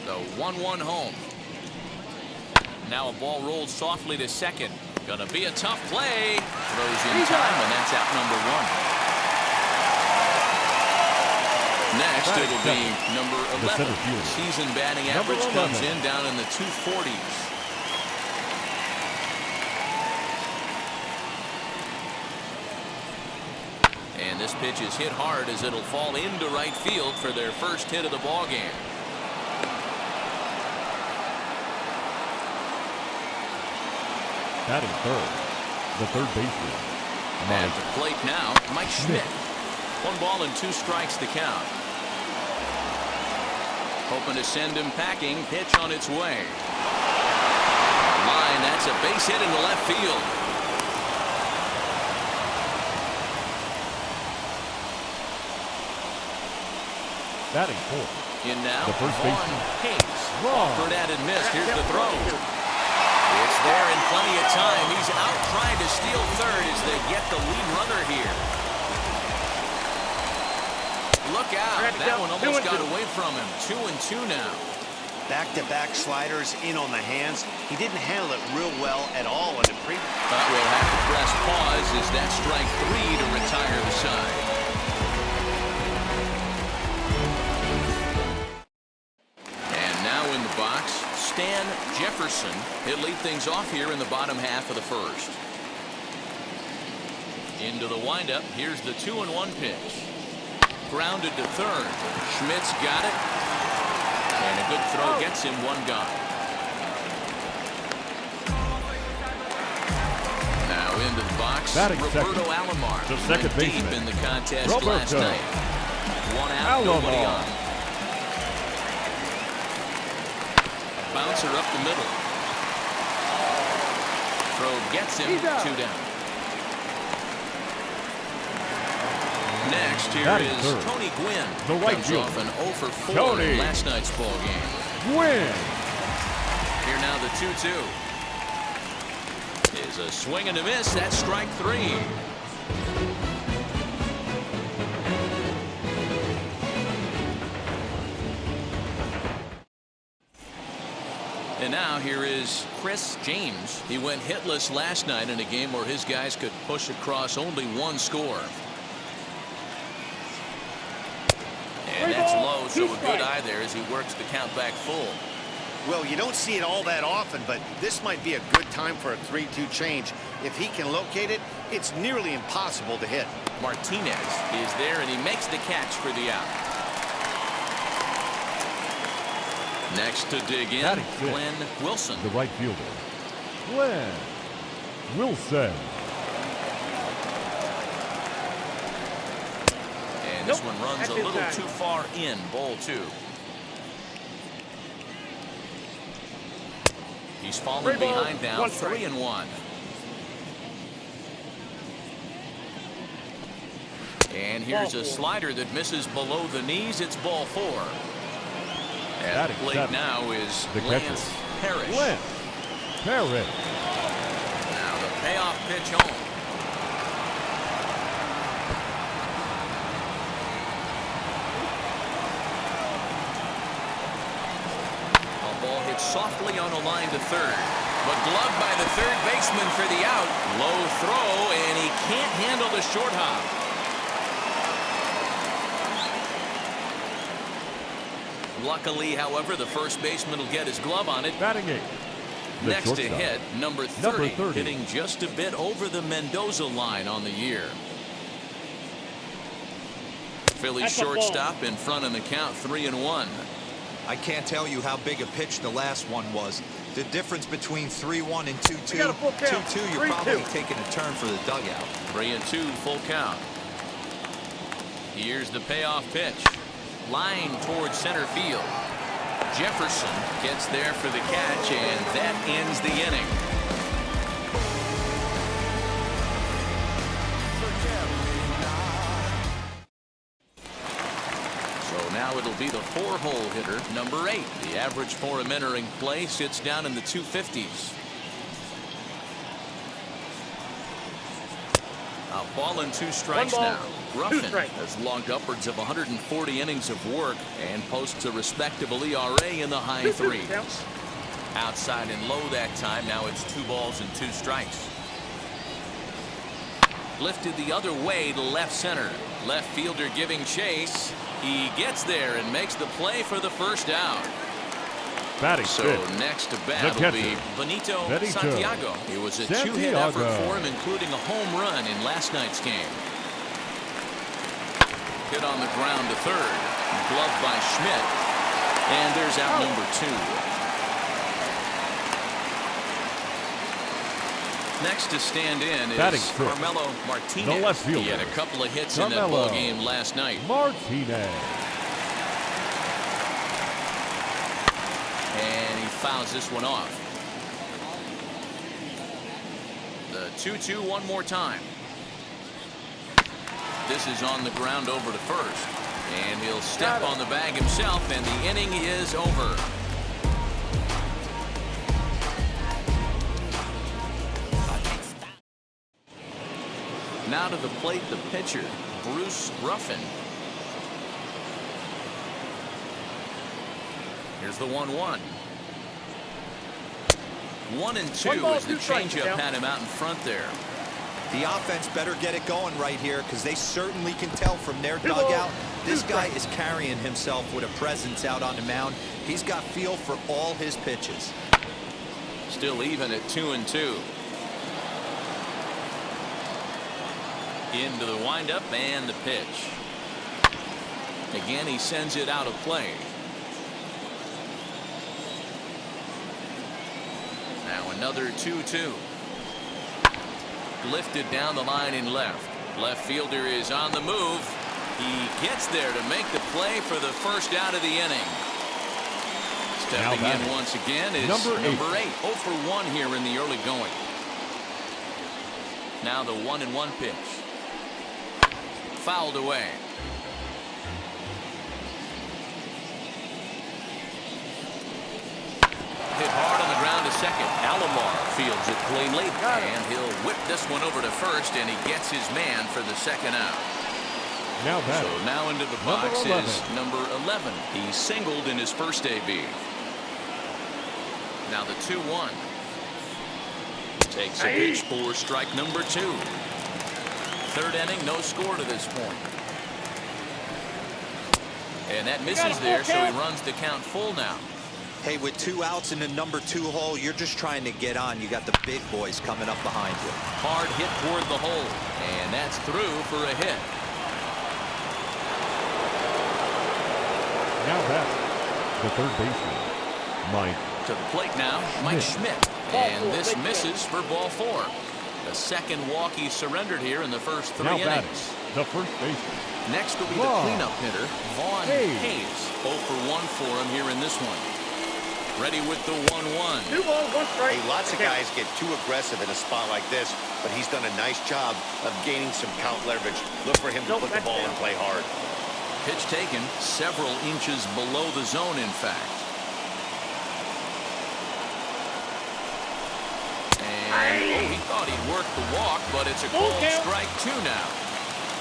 The 1-1 home. Now a ball rolled softly to second. Gonna be a tough play. Throws in time, and that's out number 1. Next, it'll be number 11. Season batting average comes in down in the 240s. And this pitch is hit hard as it'll fall into right field for their first hit of the ball game. Batting third, the third baseman. At the plate now, Mike Schmidt. 1 ball and 2 strikes to count. Hoping to send him packing. Pitch on its way. Line, that's a base hit into left field. Batting fourth. In now, the first baseman. Hayes. Offered at and missed. Here's the throw. It's there in plenty of time. He's out trying to steal third as they get the lead runner here. Look out. That one almost got away from him. 2-2 now. Back-to-back sliders in on the hands. He didn't handle it real well at all in the previous. But we'll have to press pause as that strike 3 to retire the side. And now in the box, Stan Jefferson. He'll lead things off here in the bottom half of the first. Into the windup. Here's the 2-1 pitch. Grounded to third. Schmidt's got it. And a good throw gets him 1 gone. Now into the box. Roberto Alomar. The second baseman. Deep in the contest last night. 1 out, nobody on. Bouncer up the middle. Throw gets him 2 down. Next, here is Tony Gwynn. The right Comes field. off an 0 for 4 in last night's ball game. Gwynn. Here now the 2-2. Is a swing and a miss. That's strike 3. And now here is Chris James. He went hitless last night in a game where his guys could push across only 1 score. And that's low, so a good eye there as he works the count back full. Well, you don't see it all that often, but this might be a good time for a 3-2 change. If he can locate it, it's nearly impossible to hit. Martinez is there, and he makes the catch for the out. Next to dig in, Glenn Wilson. The right fielder. Glenn Wilson. And this one runs a little too far in. Ball 2. He's fallen behind now. 3-1. And here's a slider that misses below the knees. It's ball 4. At the plate now is Lance Parrish. Now the payoff pitch home. A ball hit softly on a line to third, but gloved by the third baseman for the out. Low throw, and he can't handle the short hop. Luckily, however, the first baseman will get his glove on it. Batting 8. Next to hit, number 30, hitting just a bit over the Mendoza line on the year. Phillies shortstop in front in the count, 3-1. I can't tell you how big a pitch the last one was. The difference between 3-1 and 2-2. 2-2, you're probably taking a turn for the dugout. 3-2, full count. Here's the payoff pitch. Line towards center field. Jefferson gets there for the catch, and that ends the inning. So now it'll be the 4-hole hitter, number 8. The average for him entering play sits down in the 250s. A Ball and 2 strikes now. Ruffin has logged upwards of 140 innings of work and posts a respectable ERA in the high 3s. Outside and low that time. Now it's 2 balls and 2 strikes. Lifted the other way to left center. Left fielder giving chase. He gets there and makes the play for the first out. Batting So fifth, next to the bat will catcher, be Benito Benito Santiago. It was a 2-hit Santiago. effort for him, including a home run in last night's game. Hit on the ground to third. Gloved by Schmidt. And there's out number 2. Next to stand in is Carmelo Martinez. the left fielder. He had a couple of hits in that Carmelo ball game last night. Martinez. And he fouls this one off. The 2-2 one more time. This is on the ground over to first. And he'll step on the bag himself, and the inning is over. Now to the plate, the pitcher, Bruce Ruffin. Here's the 1-1. 1-2 as the changeup had him out in front there. The offense better get it going right here, because they certainly can tell from their dugout this guy is carrying himself with a presence out on the mound. He's got feel for all his pitches. Still even at 2-2. Into the windup and the pitch. Again, he sends it out of play. Now another 2-2. Lifted down the line in left. Left fielder is on the move. He gets there to make the play for the first out of the inning. Stepping in once again is number 8. 0 for 1 here in the early going. Now the 1-1 pitch. Fouled away. Hit hard on the ground to second. Alomar fields it cleanly, and he'll whip this one over to first, and he gets his man for the second out. So now into the box is number 11. He singled in his first AB. Now the 2-1. Takes a pitch for strike number 2. Third inning, no score to this point. And that misses there, so he runs the count full now. Hey, with 2 outs in the number 2 hole, you're just trying to get on. You got the big boys coming up behind you. Hard hit toward the hole, and that's through for a hit. Now back, the third baseman, Mike. To the plate now, Mike Schmidt. And this misses for ball 4. The second walk he surrendered here in the first 3 innings. The first baseman. Next will be the cleanup hitter, Vaughn Hayes. 0 for 1 for him here in this one. Ready with the 1-1. 2 balls, 1 strike. Hey, lots of guys get too aggressive in a spot like this, but he's done a nice job of gaining some count leverage. Look for him to put the ball and play hard. Pitch taken several inches below the zone, in fact. And he thought he'd work the walk, but it's a called strike 2 now.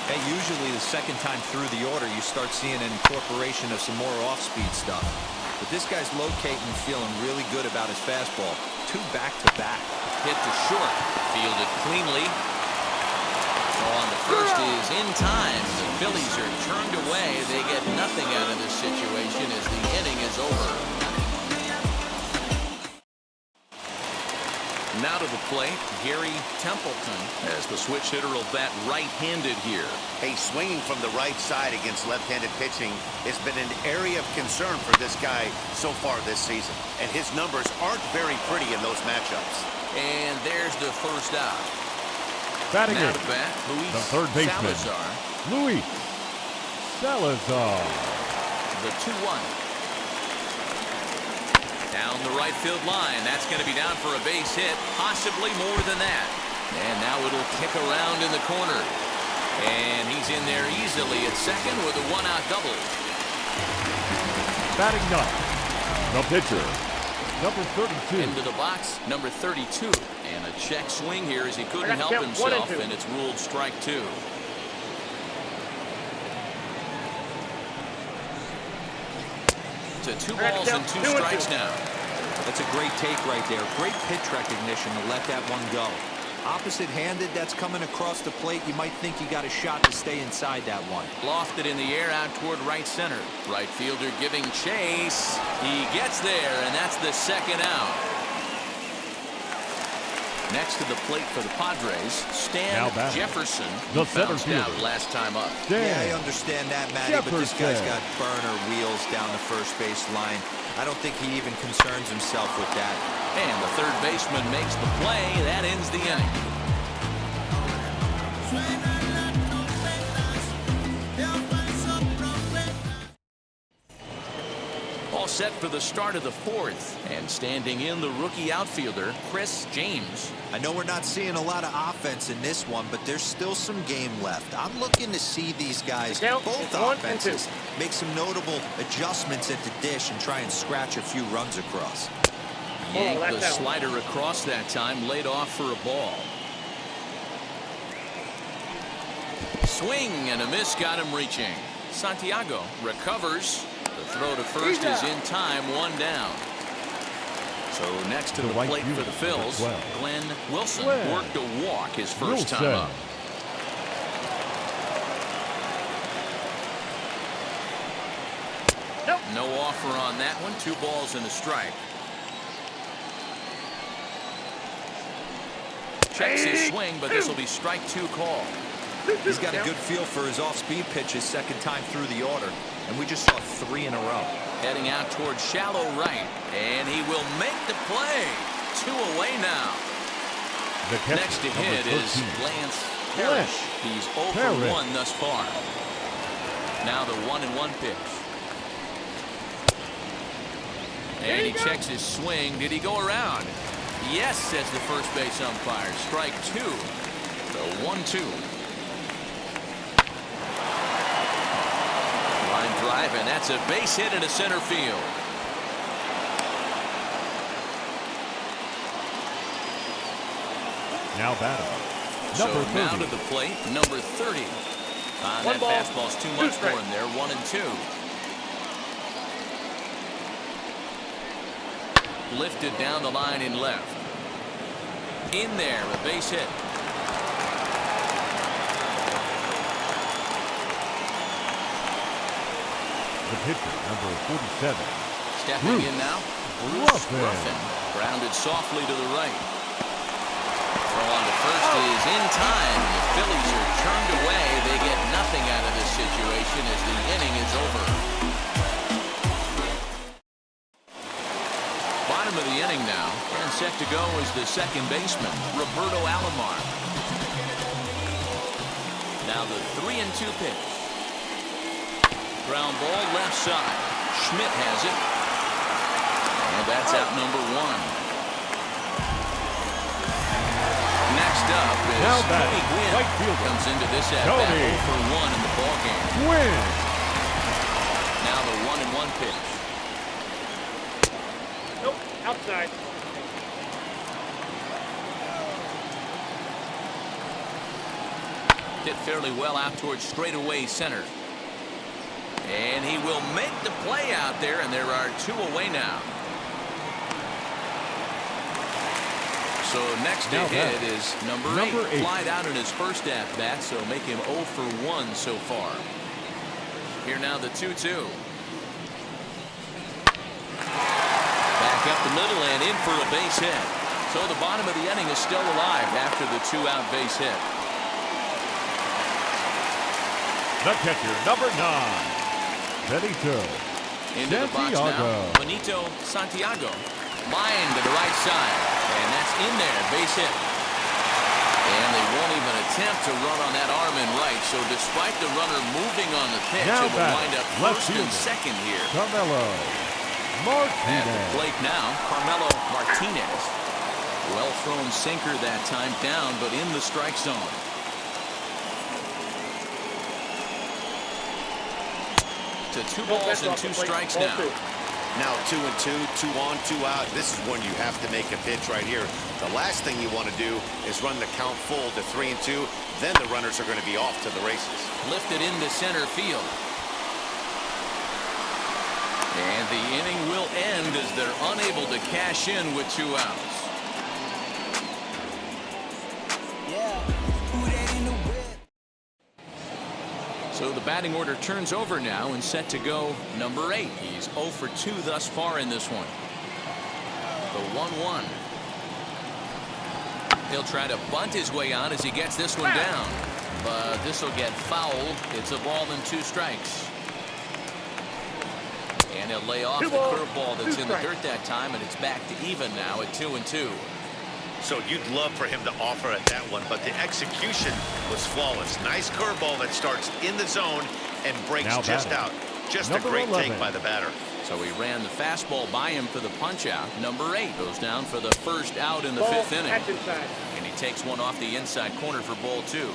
Hey, usually the second time through the order, you start seeing an incorporation of some more off-speed stuff. But this guy's locating and feeling really good about his fastball. 2 back-to-back. Hit to short. Fielded cleanly. On the first is in time. The Phillies are turned away. They get nothing out of this situation as the inning is over. Now to the plate, Gary Templeton, as the switch hitter will bat right-handed here. Hey, swinging from the right side against left-handed pitching has been an area of concern for this guy so far this season. And his numbers aren't very pretty in those matchups. And there's the first out. Batting now it, to bat, Luis the third baseman, Salazar. Luis Salazar. The 2-1. Down the right field line. That's going to be down for a base hit, possibly more than that. And now it'll kick around in the corner. And he's in there easily at second with a 1-out double. Batting ninth, the pitcher, Number 32. Into the box, number 32. And a check swing here as he couldn't help himself, and it's ruled strike 2. To 2 balls and 2 strikes now. That's a great take right there. Great pitch recognition to let that one go. Opposite-handed, that's coming across the plate. You might think you got a shot to stay inside that one. Lofted in the air out toward right center. Right fielder giving chase. He gets there, and that's the second out. Next to the plate for the Padres, Stan Jefferson. The bounced out last time up. Yeah, I understand that, Matty, but this guy's got burner wheels down the first base line. I don't think he even concerns himself with that. And the third baseman makes the play. That ends the inning. All set for the start of the fourth. And standing in, the rookie outfielder, Chris James. I know we're not seeing a lot of offense in this one, but there's still some game left. I'm looking to see these guys, both offenses, make some notable adjustments at the dish and try and scratch a few runs across. Yanked the slider across that time, laid off for a ball. Swing and a miss, got him reaching. Santiago recovers. The throw to first is in time, 1 down. So next to the plate for the Phillies, Glenn Wilson worked a walk his first time up. No offer on that one. 2 balls and a strike. Checks his swing, but this will be strike 2 call. He's got a good feel for his off-speed pitches second time through the order, and we just saw 3 in a row. Heading out towards shallow right, and he will make the play. 2 away now. Next to hit is Lance Parrish. He's 0 for 1 thus far. Now the 1-1 pitch. And he checks his swing. Did he go around? Yes, says the first base umpire. Strike 2. The 1-2. Line drive, and that's a base hit into center field. Now batting. So now to the plate, number 30. That fastball's too much for him there. 1-2. Lifted down the line in left. In there, a base hit. The pitcher, number 47. Stepping in now, Bruce Ruffin. Grounded softly to the right. Throw on to first is in time. The Phillies are turned away. They get nothing out of this situation as the inning is over. Bottom of the inning now, and set to go is the second baseman, Roberto Alomar. Now the 3-2 pitch. Ground ball left side. Schmidt has it. And that's out number 1. Next up is Tony Gwynn. Comes into this at-bat 0 for 1 in the ballgame. Now the 1-1 pitch. Nope, outside. Hit fairly well out towards straightaway center. And he will make the play out there, and there are 2 away now. So next to hit is number 8. Flied out in his first at-bat, so make him 0 for 1 so far. Here now the 2-2. Back up the middle and in for a base hit. So the bottom of the inning is still alive after the 2-out base hit. The catcher, number 9. Benito into the box now. Benito Santiago. Line to the right side. And that's in there. Base hit. And they won't even attempt to run on that arm in right. So despite the runner moving on the pitch, it will wind up first and second here. Carmelo Martinez. At the plate now, Carmelo Martinez. Well thrown sinker that time down, but in the strike zone. To 2 balls and 2 strikes now. Now 2-2, 2 on, 2 out. This is when you have to make a pitch right here. The last thing you want to do is run the count full to 3-2. Then the runners are going to be off to the races. Lifted into center field. And the inning will end as they're unable to cash in with 2 outs. So the batting order turns over now and set to go number 8. He's 0 for 2 thus far in this one. The 1-1. He'll try to bunt his way on as he gets this one down. But this will get fouled. It's a ball and 2 strikes. And he'll lay off the curveball that's in the dirt that time, and it's back to even now at 2-2. So you'd love for him to offer at that one, but the execution was flawless. Nice curveball that starts in the zone and breaks just out. Just a great take by the batter. So he ran the fastball by him for the punch out. Number 8 goes down for the first out in the 5th inning. And he takes one off the inside corner for ball 2.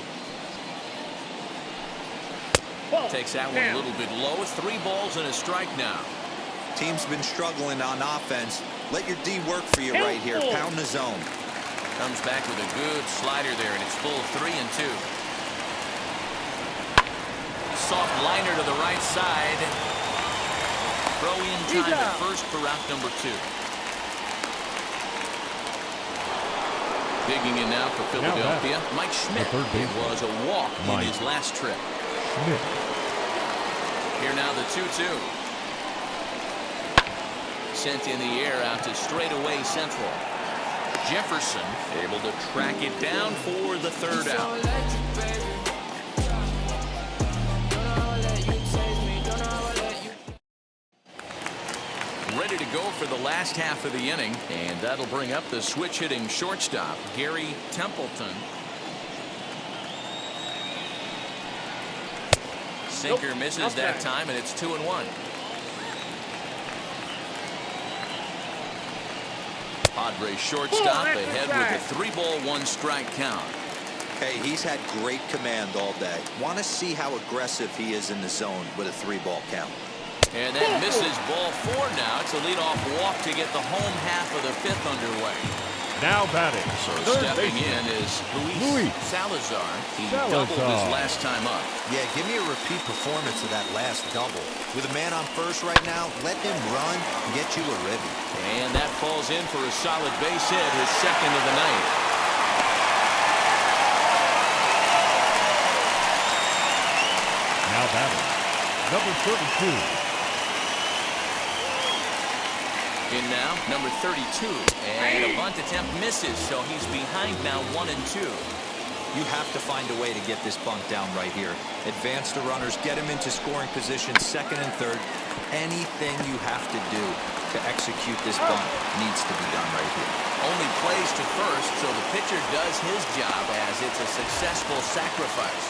Takes that one a little bit low. 3 balls and a strike now. Team's been struggling on offense. Let your D work for you right here. Pound the zone. Comes back with a good slider there, and it's full 3-2. Soft liner to the right side. Throw in time at first for out number 2. Digging in now for Philadelphia, Mike Schmidt. It was a walk in his last trip. Here now the 2-2. Sent in the air out to straightaway central. Jefferson able to track it down for the 3rd out. Ready to go for the last half of the inning, and that'll bring up the switch hitting shortstop, Gary Templeton. Sinker misses that time, and it's 2-1. Padres shortstop ahead with a 3-ball 1-strike count. Hey, he's had great command all day. Want to see how aggressive he is in the zone with a 3-ball count. And that misses ball 4 now. It's a leadoff walk to get the home half of the 5th underway. Now batting. So stepping in is Luis Salazar. He doubled his last time up. Yeah, give me a repeat performance of that last double. With a man on first right now, let him run and get you a ribby. And that falls in for a solid base hit, his 2nd of the night. Now batting. Number 32. In now, number 32. And a bunt attempt misses, so he's behind now 1-2. You have to find a way to get this bunt down right here. Advance the runners, get him into scoring position, 2nd and 3rd. Anything you have to do to execute this bunt needs to be done right here. Only plays to first, so the pitcher does his job as it's a successful sacrifice.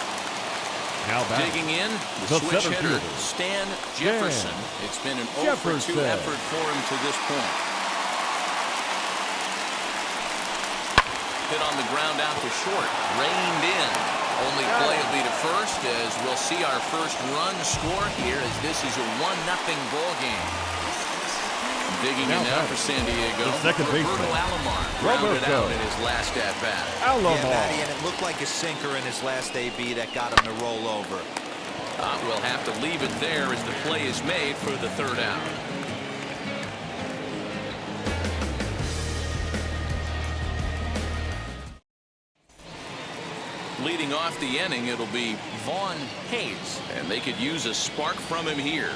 Now back. Digging in, the switch hitter, Stan Jefferson. It's been an 0 for 2 effort for him to this point. Hit on the ground out to short. Reined in. Only play will be to first as we'll see our first run score here as this is a 1-0 ball game. Digging in now for San Diego. Roberto Alomar grounded out in his last at-bat. Yeah, Matty, and it looked like a sinker in his last AB that got him to roll over. We'll have to leave it there as the play is made for the 3rd out. Leading off the inning, it'll be Vaughn Hayes, and they could use a spark from him here.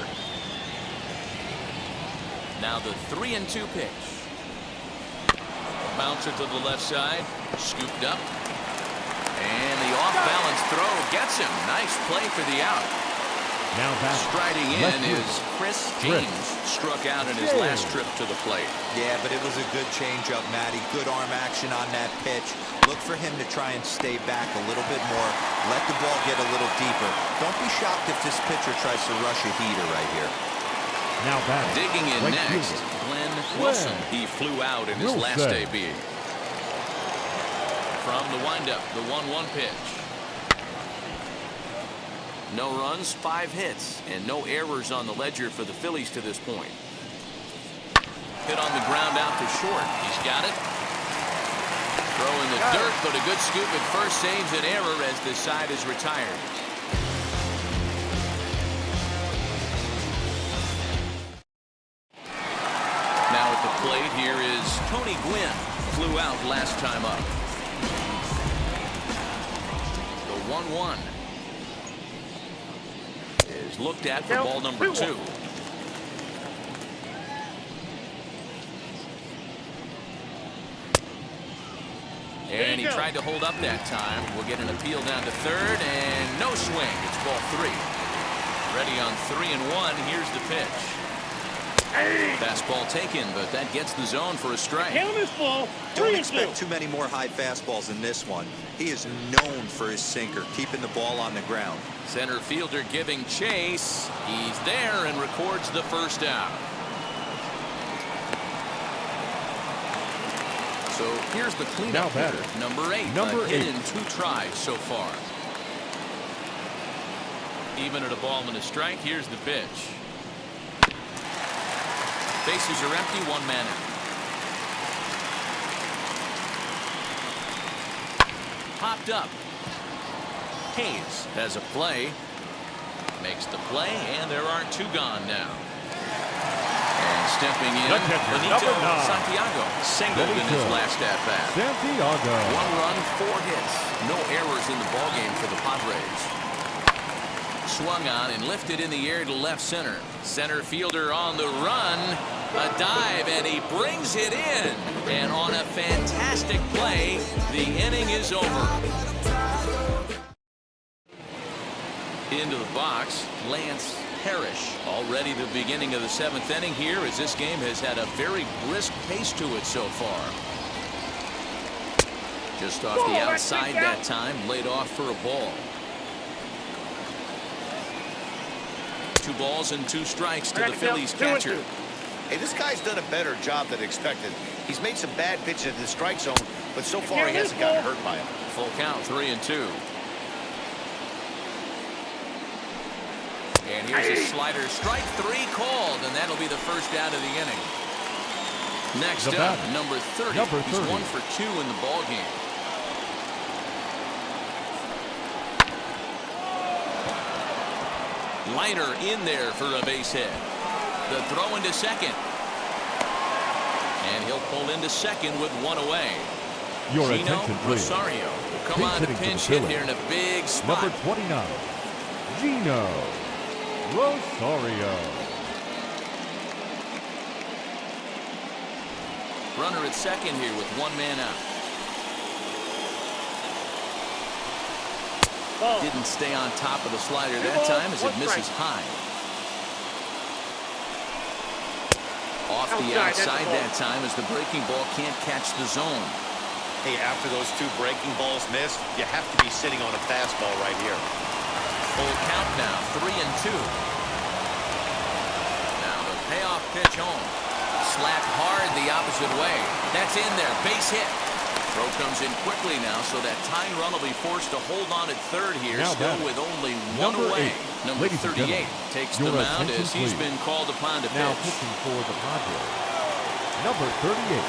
Now the 3-2 pitch. Bouncer to the left side, scooped up. And the off-balance throw gets him. Nice play for the out. Now back. Striding in is Chris James. Struck out in his last trip to the plate. Yeah, but it was a good changeup, Matty. Good arm action on that pitch. Look for him to try and stay back a little bit more. Let the ball get a little deeper. Don't be shocked if this pitcher tries to rush a heater right here. Now back. Digging in next, Glenn Wilson. He flew out in his last AB. From the windup, the 1-1 pitch. No runs, 5 hits, and no errors on the ledger for the Phillies to this point. Hit on the ground out to short. He's got it. Throw in the dirt, but a good scoop at first saves an error as the side is retired. Now at the plate here is Tony Gwynn. Flew out last time up. The 1-1 is looked at for ball number 2. And he tried to hold up that time. We'll get an appeal down to third, and no swing. It's ball 3. Ready on 3-1. Here's the pitch. Fastball taken, but that gets the zone for a strike. Don't expect too many more high fastballs in this one. He is known for his sinker, keeping the ball on the ground. Center fielder giving chase. He's there and records the first out. So here's the cleanup hitter, number 8. Hit in 2 tries so far. Even at a ball and a strike, here's the pitch. Bases are empty, 1 man out. Popped up. Hayes has a play. Makes the play, and there are 2 gone now. And stepping in, Benito Santiago singled in his last at-bat. 1 run, 4 hits. No errors in the ballgame for the Padres. Swung on and lifted in the air to left center. Center fielder on the run. A dive, and he brings it in. And on a fantastic play, the inning is over. Into the box, Lance Parrish. Already the beginning of the 7th inning here, as this game has had a very brisk pace to it so far. Just off the outside that time, laid off for a ball. 2 balls and 2 strikes to the Phillies catcher. Hey, this guy's done a better job than expected. He's made some bad pitches in the strike zone, but so far he hasn't gotten hurt by it. Full count, 3-2. And here's a slider. Strike 3 called, and that'll be the first out of the inning. Next up, number 30. He's 1 for 2 in the ball game. Liner in there for a base hit. The throw into second. And he'll pull into second with 1 away. Gino Rosario will come on to pinch hit here in a big spot. Number 29, Gino Rosario. Runner at second here with 1 man out. Didn't stay on top of the slider that time as it misses high. Off the outside that time as the breaking ball can't catch the zone. Hey, after those 2 breaking balls missed, you have to be sitting on a fastball right here. Full count now, 3-2. Now the payoff pitch home. Slapped hard the opposite way. That's in there, base hit. Throw comes in quickly now, so that tying run will be forced to hold on at third here, still with only 1 away. Number 38 takes the mound as he's been called upon to pitch. Now pitching for the Padres, number 38.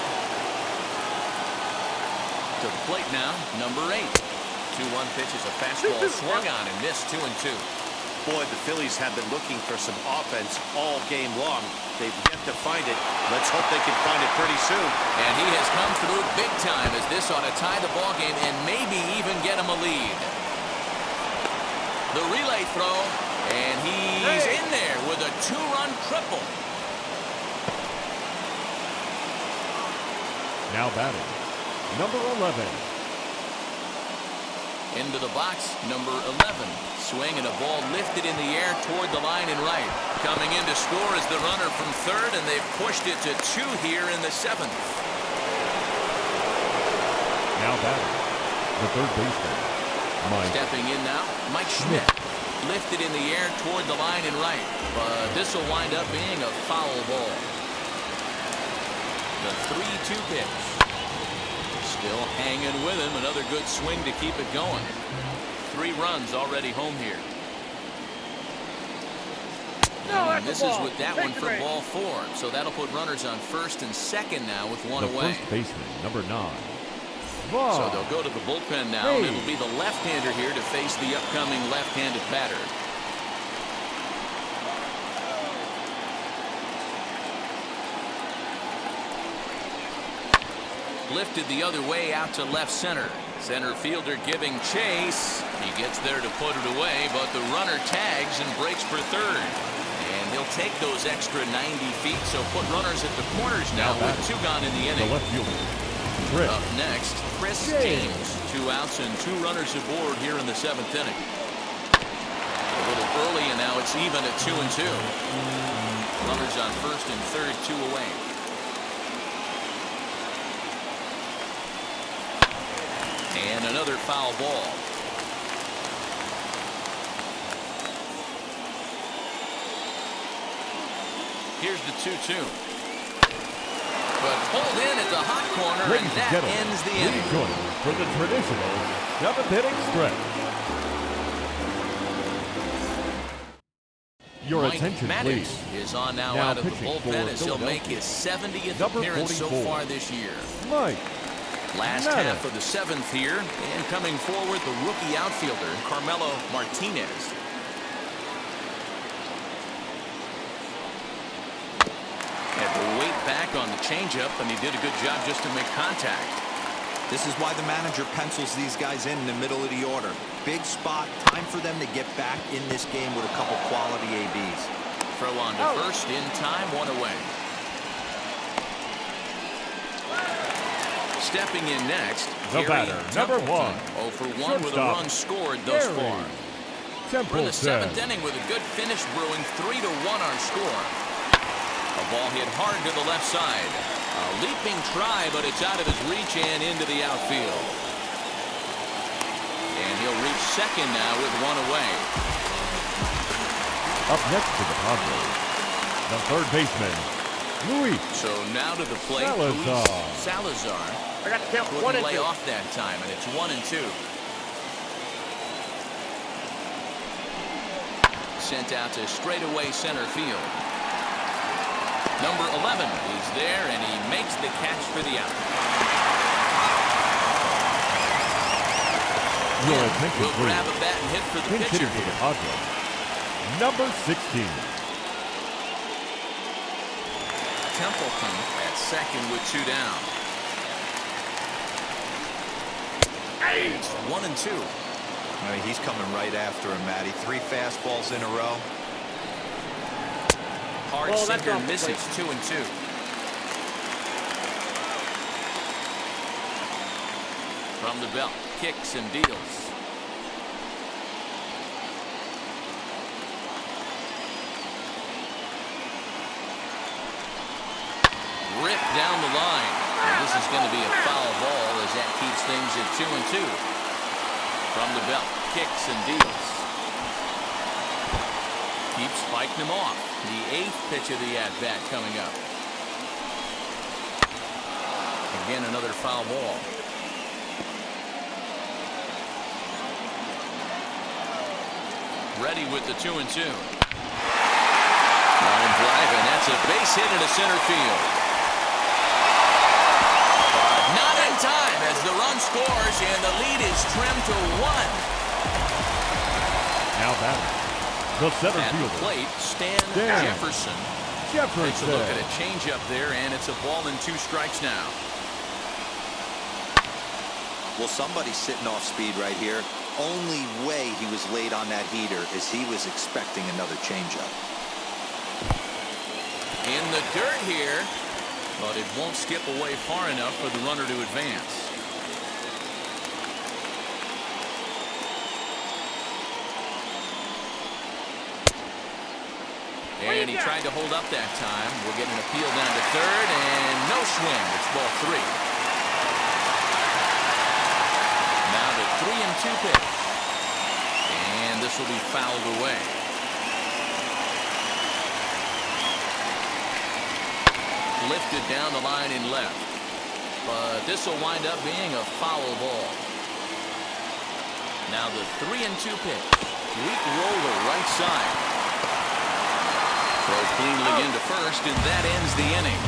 To the plate now, number 8. 2-1 pitch is a fastball swung on and missed. 2-2. Boy, the Phillies have been looking for some offense all game long. They've yet to find it. Let's hope they can find it pretty soon. And he has come through big time, as this ought to tie the ball game and maybe even get him a lead. The relay throw, and he's in there with a 2-run triple. Now batting, number 11. Into the box, number 11. Swing and a ball lifted in the air toward the line and right. Coming in to score is the runner from third, and they've pushed it to 2 here in the 7th. Now batting, the third baseman, Mike. Stepping in now, Mike Schmidt. Lifted in the air toward the line and right, but this will wind up being a foul ball. The 3-2 pitch. Still hanging with him. Another good swing to keep it going. 3 runs already home here. And this is with that one for ball 4. So that'll put runners on first and second now with one away. First baseman, number 9. So they'll go to the bullpen now, and it'll be the left-hander here to face the upcoming left-handed batter. Lifted the other way out to left center. Center fielder giving chase. He gets there to put it away, but the runner tags and breaks for third. And he'll take those extra 90 feet, so put runners at the corners now with 2 gone in the inning. The left fielder. Up next, Chris James. 2 outs and 2 runners aboard here in the 7th inning. A little early, and now it's even at 2-2. Runners on first and third, 2 away. And another foul ball. Here's the 2-2. But pulled in at the hot corner, and that ends the inning. Join for the traditional 7th inning stretch. Your Mike attention, Maddox please. is on now out of the bullpen as he'll make his 70th appearance so far this year. Mike Last half of the 7th here, and coming forward, the rookie outfielder, Carmelo Martinez. Had to wait back on the changeup, and he did a good job just to make contact. This is why the manager pencils these guys in the middle of the order. Big spot, time for them to get back in this game with a couple quality ABs. Throw on to first, in time, 1 away. Stepping in next, the batter, number 1. 0 for 1 with a run scored thus far. We're in the 7th inning with a good finish brewing. 3-1 our score. A ball hit hard to the left side. A leaping try, but it's out of his reach and into the outfield. And he'll reach second now with 1 away. Up next to the Padres, the third baseman, Luis. So now to the plate, Salazar. I got to count Couldn't 1 and 2. lay off that time, and it's 1 and 2. Sent out to straightaway center field. Number 11 is there, and he makes the catch for the out. Your attention, We'll grab a bat and hit for the Pinch pitcher hitting for the here. Padres, number 16. Templeton at second with 2 down. It's 1 and 2. I mean, he's coming right after him, Matty. 3 fastballs in a row. Hard sinker misses. 2 and 2. From the belt, kicks and deals. Ripped down the line. And this is going to be a foul ball as that keeps things at 2 and 2. From the belt, kicks and deals. Keeps fighting him off. The 8th pitch of the at-bat coming up. Again, another foul ball. Ready with the 2 and 2. Line drive, and that's a base hit into center field. Not in time as the run scores, and the lead is trimmed to 1. Now batting, the center At fielder. the plate, Stan Jefferson. Takes a look at a changeup there, and it's a ball and 2 strikes now. Well, somebody's sitting off speed right here. Only way he was late on that heater is he was expecting another changeup. In the dirt here, but it won't skip away far enough for the runner to advance. And he tried to hold up that time. We'll get an appeal down to third, and no swing. It's ball 3. Now the 3 and 2 pitch. And this will be fouled away. Lifted down the line in left. But this will wind up being a foul ball. Now the 3 and 2 pitch. Weak roller right side. Throw cleanly into first, and that ends the inning.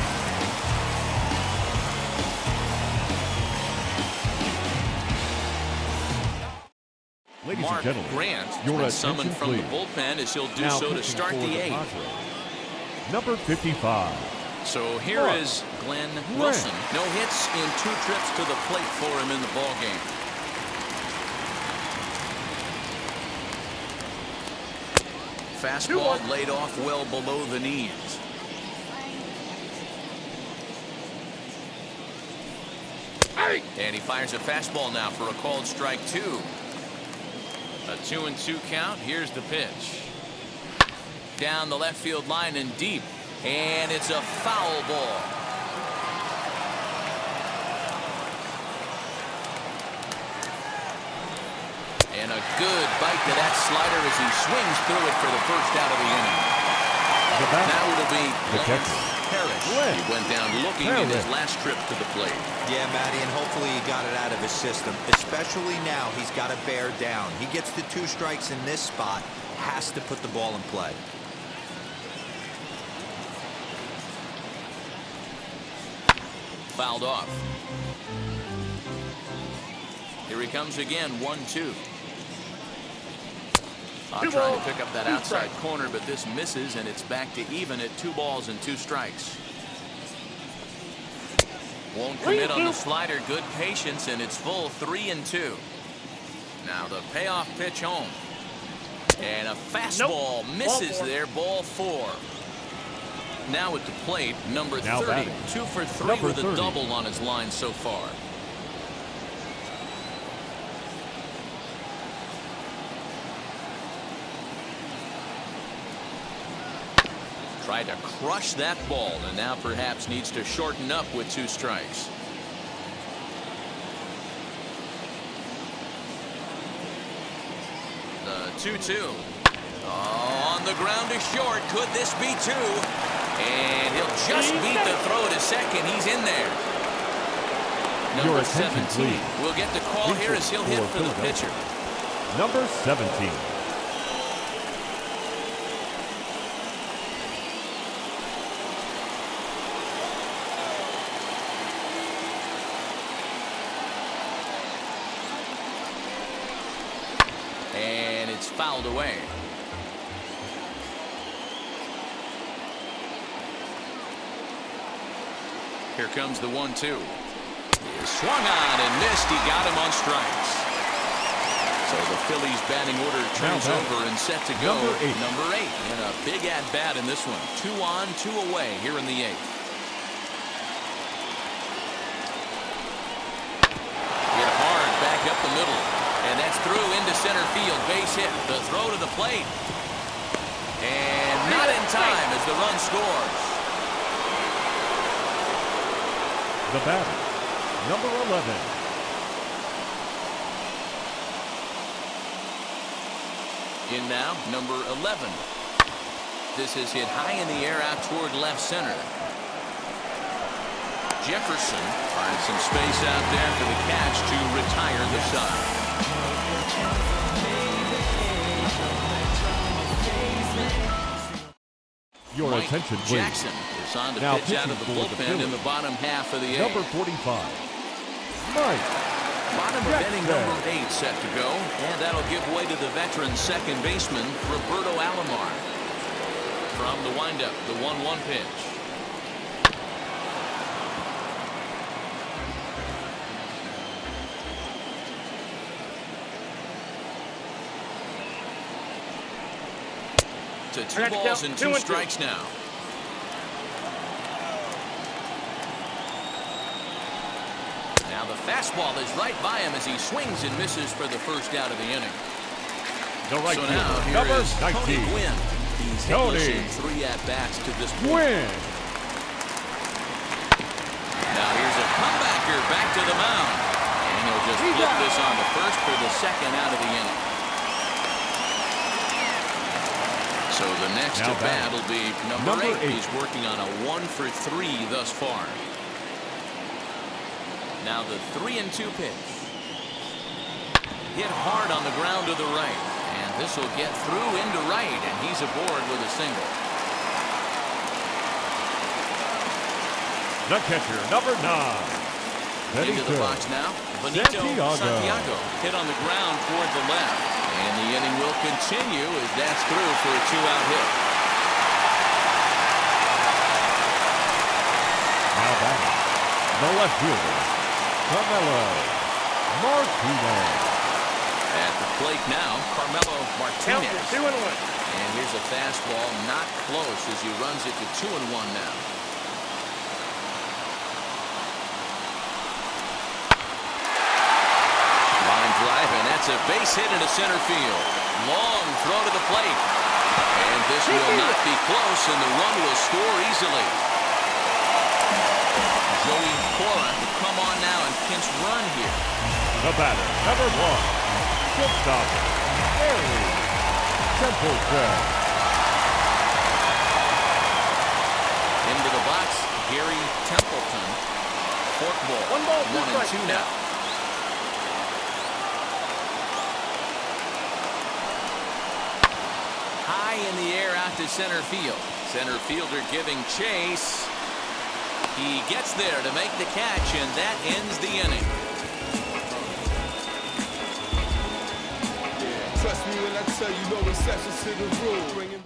Ladies Mark and gentlemen, Grant your been summoned attention, from the please. bullpen as he'll do Now so to pitching start for the the eighth. Padres, number 55. So here Mark is Glenn Grant. Wilson. No hits in 2 trips to the plate for him in the ballgame. Fastball laid off well below the knees. And he fires a fastball now for a called strike 2. A 2-2 count. Here's the pitch. Down the left field line and deep. And it's a foul ball. And a good bite to that slider as he swings through it for the first out of the inning. Now it'll be Parrish. He went down looking in his last trip to the plate. Yeah, Matty, and hopefully he got it out of his system. Especially now, he's got to bear down. He gets the 2 strikes in this spot, has to put the ball in play. Fouled off. Here he comes again, 1-2. Trying to pick up that outside corner, but this misses, and it's back to even at 2 balls and 2 strikes. Won't commit on the slider. Good patience, and it's full 3-2. Now the payoff pitch home. And a fastball misses there, ball 4. Now at the plate, number 30. 2 for 3 with a double on his line so far. Tried to crush that ball, and now perhaps needs to shorten up with 2 strikes. The 2-2. On the ground to short. Could this be 2? And he'll just beat the throw to second. He's in there. Number 17 will get the call here as he'll hit for the pitcher. Number 17. And it's fouled away. Here comes the 1-2. He swung on and missed. He got him on strikes. So the Phillies batting order turns over and set to go. Number 8. And a big at-bat in this one. 2 on, 2 away here in the 8th. Hit hard back up the middle. And that's through into center field. Base hit. The throw to the plate. And not in time as the run scores. The batter, number 11. In now, number 11. This is hit high in the air out toward left center. Jefferson finds some space out there for the catch to retire the side. Your Mike attention, please. Jackson is on to Now pitch out of the bullpen in the bottom half of the 8th. Number 45. Mike. Bottom of inning number 8 set to go, and that'll give way to the veteran second baseman Roberto Alomar. From the windup, the 1-1 pitch. To 2 balls and 2 strikes now. Now the fastball is right by him as he swings and misses for the first out of the inning. The right so now here number is Tony 19. Gwynn. He's hitless in 3 at-bats to this point. Gwynn. Now here's a comebacker back to the mound. And he'll just flip this on the first for the second out of the inning. So the next at bat will be number 8. He's working on a 1 for 3 thus far. Now the 3-2 pitch. Hit hard on the ground to the right. And this will get through into right. And he's aboard with a single. The catcher, number 9. Into the box now. Benito Santiago hit on the ground toward the left. And the inning will continue as that's through for a 2-out hit. Now batting, the left fielder, Carmelo Martinez. At the plate now, Carmelo Martinez. Count 2-1. And here's a fastball not close as he runs it to 2-1 now. Drive, and that's a base hit into center field. Long throw to the plate. And this will not be close, and the run will score easily. Joey Cora to come on now and pinch run here. The batter, number 1. Shortstop, Gary Templeton. Into the box, Gary Templeton. Forkball. 1-2 now. High in the air out to center field. Center fielder giving chase. He gets there to make the catch, and that ends the inning. Yeah, trust me when I tell you no exceptions to the rule.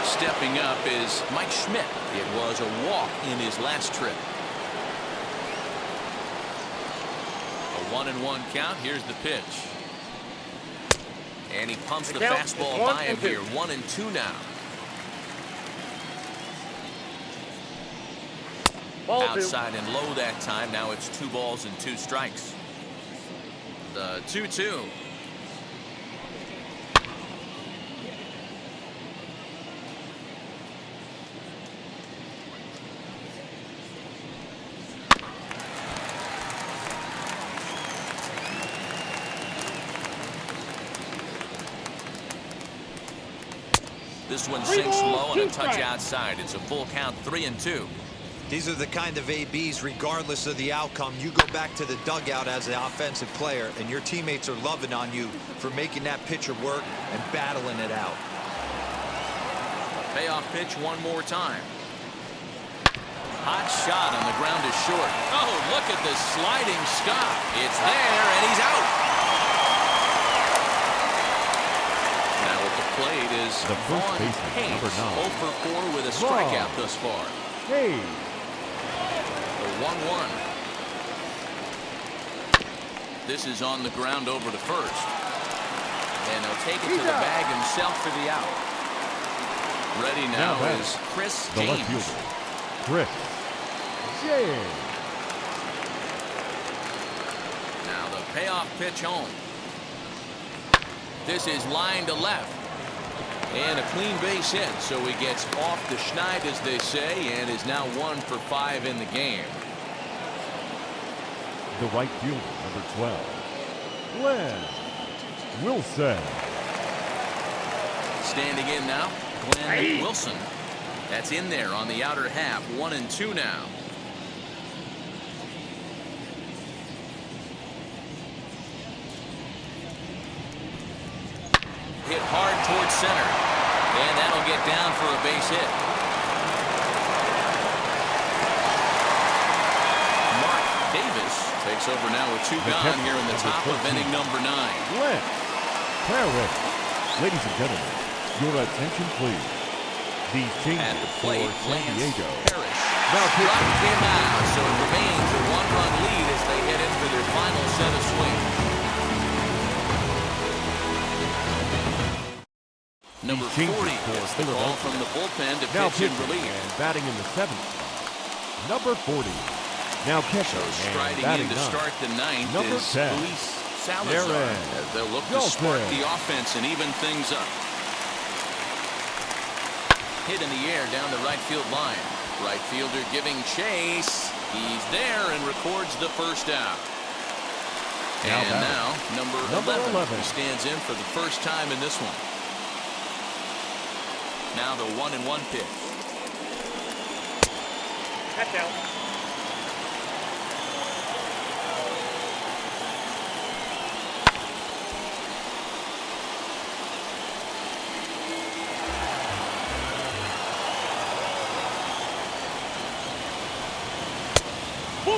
Stepping up is Mike Schmidt. It was a walk in his last trip. 1-1 count. Here's the pitch. And he pumps the fastball by him here. 1-2 now. Outside and low that time. Now it's 2 balls and 2 strikes. The 2-2. This one sinks low and a touch outside. It's a full count, 3-2. These are the kind of ABs, regardless of the outcome. You go back to the dugout as an offensive player, and your teammates are loving on you for making that pitcher work and battling it out. Payoff pitch one more time. Hot shot on the ground is short. Oh, look at the sliding stop. It's there, and he's out. Plate is the first baseman, number 9. 0 for 4 with a strikeout thus far. Hey. The 1-1. This is on the ground over to first. And he'll take it to the bag himself for the out. Ready now is Chris the James. left fielder, Chris James. Now the payoff pitch home. This is line to left. And a clean base hit, so he gets off the schneid, as they say, and is now 1 for 5 in the game. The right fielder, number 12, Glenn Wilson. Standing in now, Glenn Wilson. That's in there on the outer half, 1-2 now. Hit hard towards center, and that'll get down for a base hit. Mark Davis takes over now with 2 gone here in the top of inning number 9. Glenn Parrish. Ladies and gentlemen, your attention please. These changes at the plate, for San Diego. Parrish dropped him out, so it remains a 1-run lead as they head in for their final set of swings. Number 40 gets the ball from the bullpen to pitch and relief. And batting in the 7th spot, number 40. Now catcher so striding and in to start the 9th number is 10. Luis Salazar. As they'll look to spark the offense and even things up. Hit in the air down the right field line. Right fielder giving chase. He's there and records the first out. And now number 11 stands in for the first time in this one. Now the 1-1 pitch. Catch out.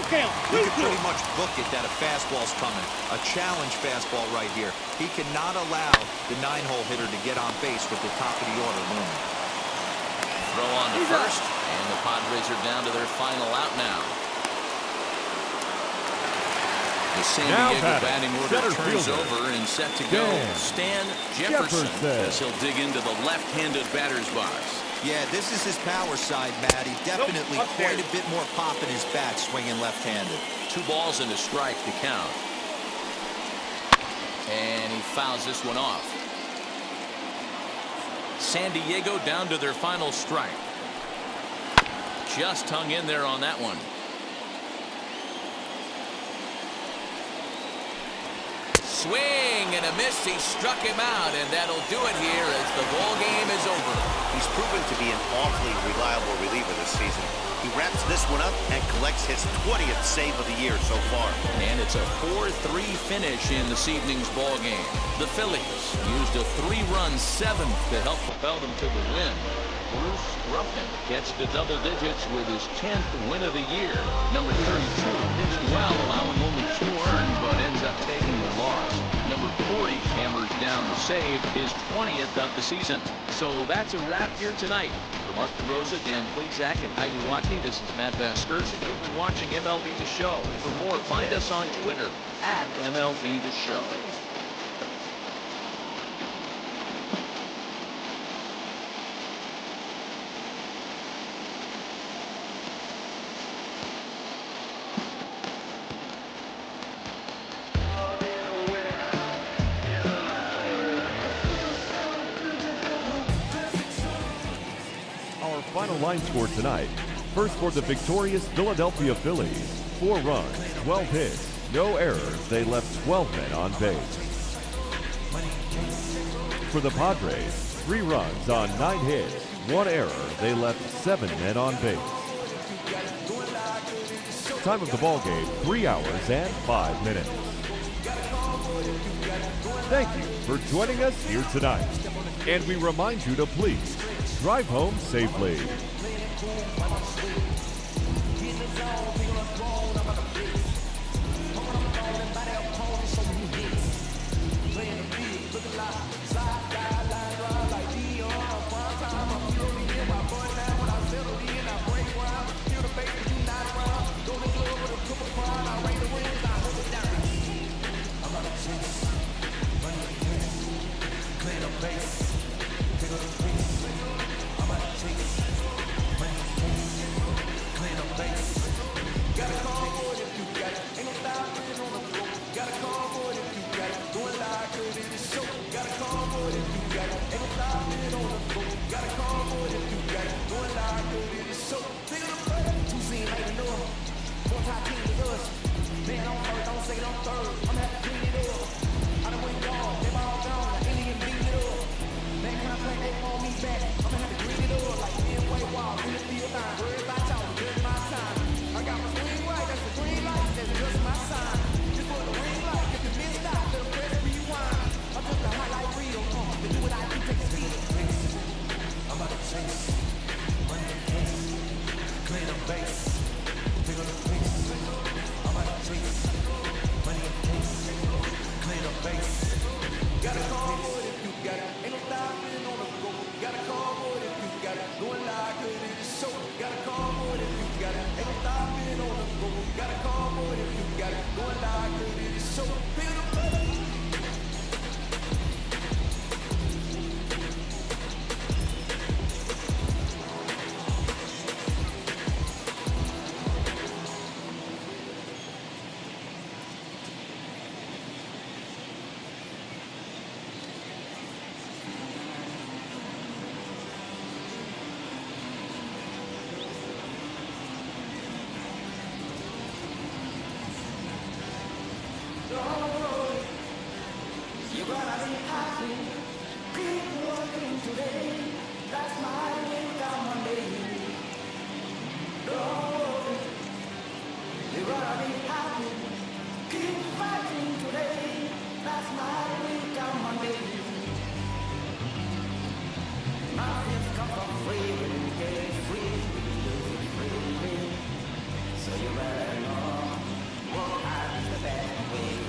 You can pretty much book it that a fastball's coming. A challenge fastball right here. He cannot allow the 9-hole hitter to get on base with the top of the order looming. Throw on to first, and the Padres are down to their final out now. The San Diego batting order turns over and set to go. Stan Jefferson as he'll dig into the left-handed batter's box. Yeah, this is his power side, Matty. Definitely quite a bit more pop in his bat swinging left-handed. 2 balls and a strike to count. And he fouls this one off. San Diego down to their final strike. Just hung in there on that one. Swing and a miss. He struck him out, and that'll do it here as the ball game is over. He's proven to be an awfully reliable reliever this season. He wraps this one up and collects his 20th save of the year so far. And it's a 4-3 finish in this evening's ball game. The Phillies used a 3-run 7th to help propel them to the win. Bruce Ruffin gets to double digits with his 10th win of the year. Number 32 pitched well, allowing only 2 earned, but ends up taking the loss. Number 40 hammers down the save, his 20th of the season. So that's a wrap here tonight. For Mark DeRosa, Dan Plesac, and Heidi Watney, this is Matt Vasgersian. You've been watching MLB The Show. For more, find us on Twitter at MLB The Show. Final line score tonight. First for the victorious Philadelphia Phillies. 4 runs, 12 hits, no errors. They left 12 men on base. For the Padres, 3 runs on 9 hits, 1 error. They left 7 men on base. Time of the ball game, 3 hours and 5 minutes. Thank you for joining us here tonight. And we remind you to please drive home safely. Today, that's my income Monday.